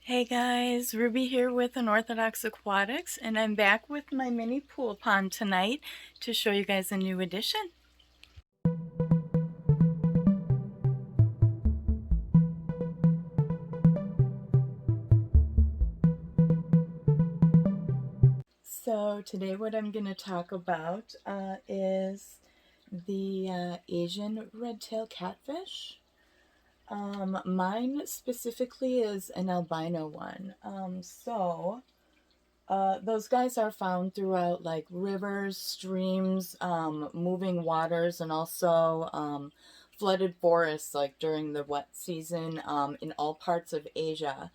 Hey guys, Ruby here with Unorthodox Aquatics, and I'm back with my mini pool pond tonight to show you guys a new addition. So today what I'm going to talk about is the Asian Redtail Catfish. Mine specifically is an albino one. Those guys are found throughout like rivers, streams, moving waters, and also flooded forests like during the wet season in all parts of Asia.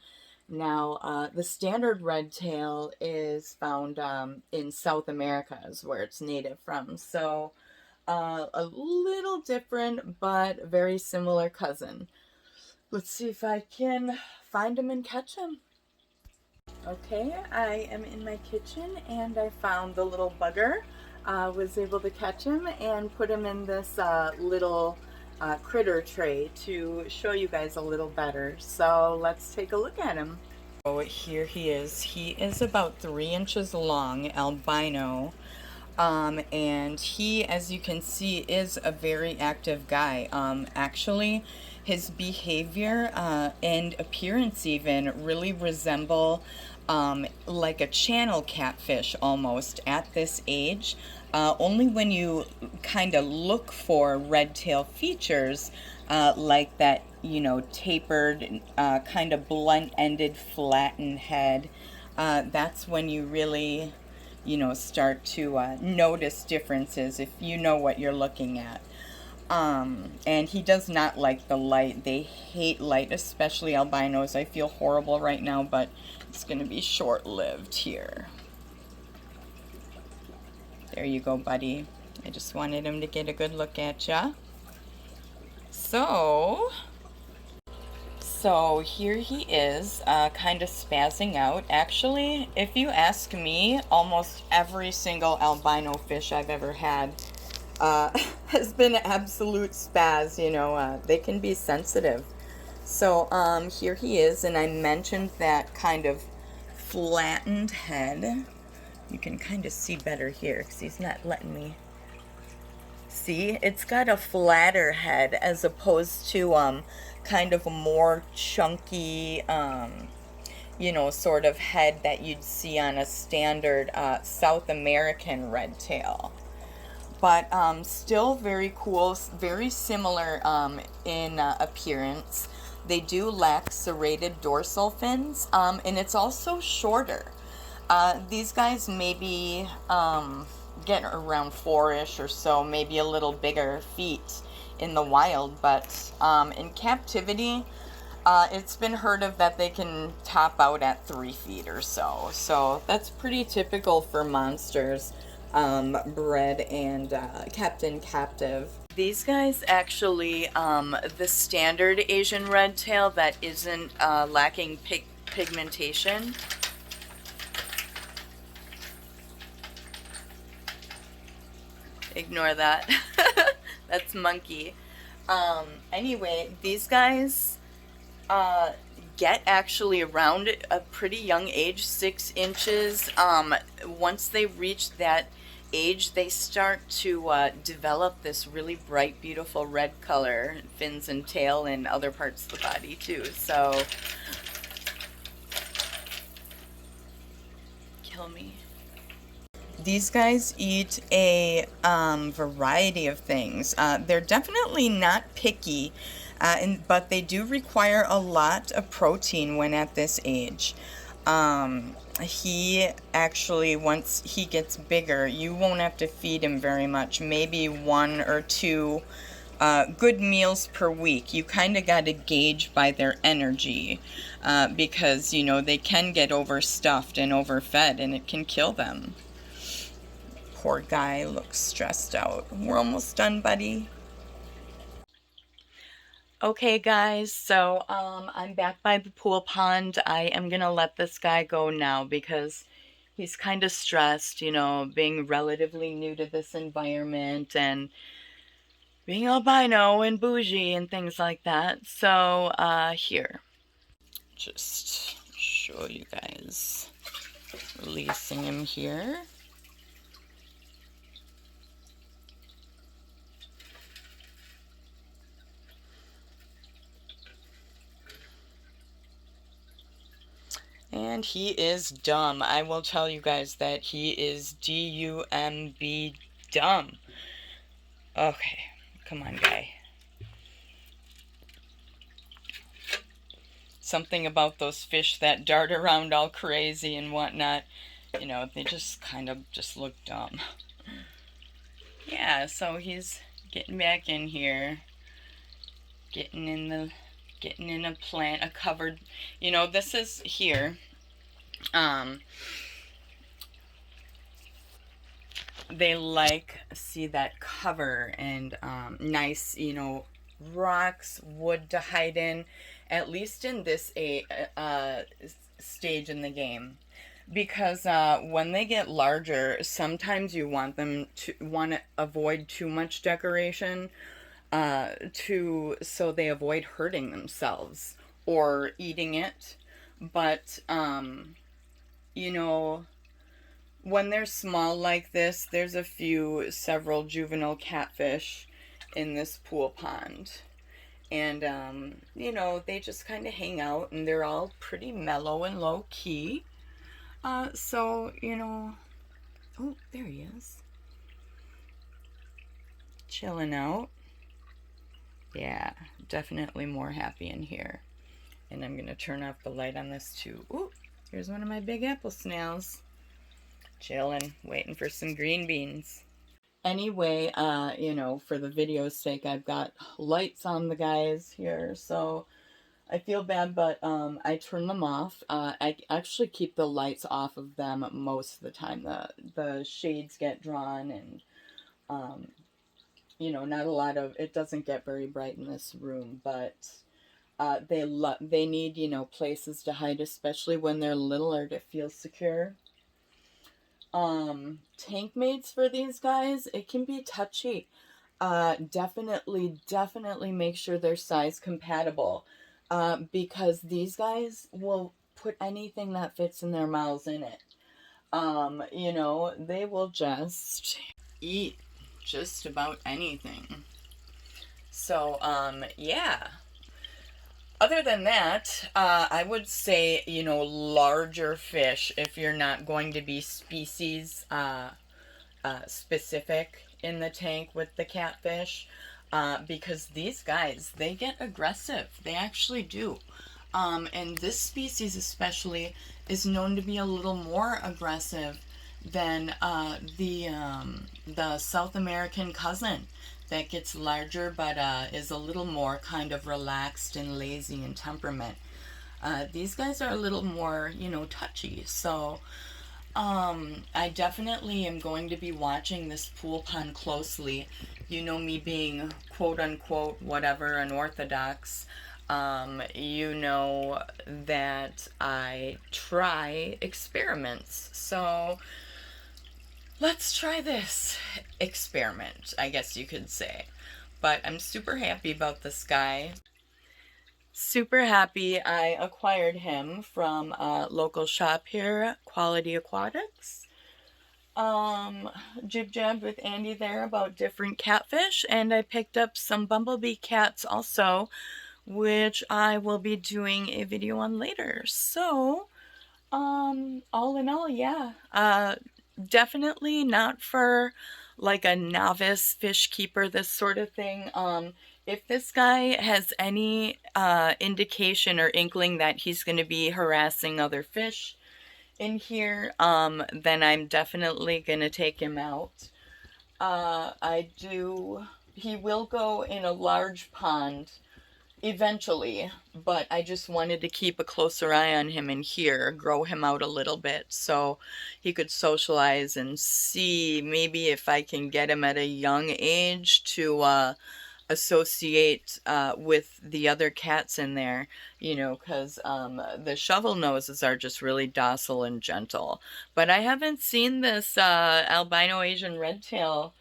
Now, the standard red tail is found in South America, is where it's native from. So, a little different, but very similar cousin. Let's see if I can find him and catch him. Okay, I am in my kitchen and I found the little bugger. Was able to catch him and put him in this little critter tray to show you guys a little better. So let's take a look at him. Oh, here he is. He is about 3 inches long, albino. And he, as you can see, is a very active guy. Actually, his behavior and appearance even really resemble like a channel catfish almost at this age. Only when you kind of look for red tail features like that, you know, tapered, kind of blunt-ended, flattened head, that's when you really, you know, start to notice differences if you know what you're looking at. And he does not like the light. They hate light, especially albinos. I feel horrible right now, but it's going to be short-lived here. There you go, buddy. I just wanted him to get a good look at ya. So here he is, kind of spazzing out. Actually, if you ask me, almost every single albino fish I've ever had has been absolute spaz, you know. They can be sensitive. So here he is, and I mentioned that kind of flattened head. You can kind of see better here because he's not letting me see. It's got a flatter head as opposed to kind of a more chunky, you know, sort of head that you'd see on a standard South American red tail. But still very cool, very similar in appearance. They do lack serrated dorsal fins, and it's also shorter. These guys maybe get around 4-ish or so, maybe a little bigger feet in the wild, but in captivity, it's been heard of that they can top out at 3 feet or so. So that's pretty typical for monsters bred and kept in captive. These guys actually, the standard Asian red tail that isn't lacking pigmentation, ignore that. That's monkey. Anyway, these guys get actually around a pretty young age, 6 inches. Once they reach that age, they start to develop this really bright, beautiful red color, fins and tail and other parts of the body too. So, kill me. These guys eat a variety of things. They're definitely not picky, but they do require a lot of protein when at this age. He actually, once he gets bigger, you won't have to feed him very much, maybe 1 or 2 good meals per week. You kind of got to gauge by their energy because, you know, they can get overstuffed and overfed and it can kill them. Poor guy looks stressed out. We're almost done, buddy. Okay guys, so I'm back by the pool pond. I am gonna let this guy go now because he's kind of stressed, you know, being relatively new to this environment and being albino and bougie and things like that. So here, just show you guys. Releasing him here. And he is dumb. I will tell you guys that he is D-U-M-B dumb. Okay, come on, guy. Something about those fish that dart around all crazy and whatnot, you know, they just kind of just look dumb. Yeah, so he's getting back in here, getting in a plant, a covered, you know, this is here. They like, see that cover and nice, you know, rocks, wood to hide in, at least in this stage in the game. Because when they get larger, sometimes you want to avoid too much decoration, so they avoid hurting themselves or eating it. But you know, when they're small like this, there's several juvenile catfish in this pool pond. And, you know, they just kind of hang out, and they're all pretty mellow and low key. So, you know, oh, there he is. Chilling out. Yeah, definitely more happy in here. And I'm going to turn off the light on this too. Ooh, here's one of my big apple snails. Chilling, waiting for some green beans. Anyway, you know, for the video's sake, I've got lights on the guys here, so I feel bad, but I turn them off. I actually keep the lights off of them most of the time. The shades get drawn, and you know, not a lot of, it doesn't get very bright in this room, but they need, you know, places to hide, especially when they're littler, to feel secure. Tank mates for these guys, it can be touchy. Definitely make sure they're size compatible, because these guys will put anything that fits in their mouths in it. You know, they will just eat just about anything. So, yeah. Other than that, I would say, you know, larger fish, if you're not going to be species specific in the tank with the catfish, because these guys, they get aggressive. They actually do. And this species especially is known to be a little more aggressive than the South American cousin, that gets larger but is a little more kind of relaxed and lazy in temperament. These guys are a little more, you know, touchy. So I definitely am going to be watching this pool pond closely. You know, me being quote unquote whatever unorthodox. You know that I try experiments. So let's try this experiment, I guess you could say. But I'm super happy about this guy. Super happy I acquired him from a local shop here, Quality Aquatics. Jib-jabbed with Andy there about different catfish, and I picked up some bumblebee cats also, which I will be doing a video on later. So, all in all, yeah, definitely not for like a novice fish keeper, this sort of thing. If this guy has any indication or inkling that he's going to be harassing other fish in here, then I'm definitely going to take him out. He will go in a large pond eventually, but I just wanted to keep a closer eye on him in here, grow him out a little bit so he could socialize and see maybe if I can get him at a young age to associate with the other cats in there, you know, because the shovel noses are just really docile and gentle. But I haven't seen this albino Asian redtail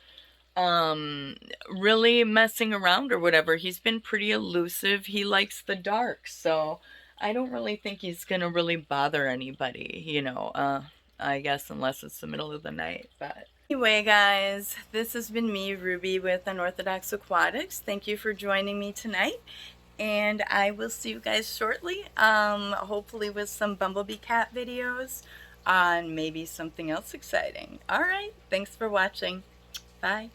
really messing around or whatever. He's been pretty elusive. He likes the dark, so I don't really think he's gonna really bother anybody, I guess unless it's the middle of the night, but anyway, guys, this has been me, Ruby, with Unorthodox Aquatics. Thank you for joining me tonight, and I will see you guys shortly, hopefully with some bumblebee cat videos on maybe something else exciting. All right, thanks for watching. Bye.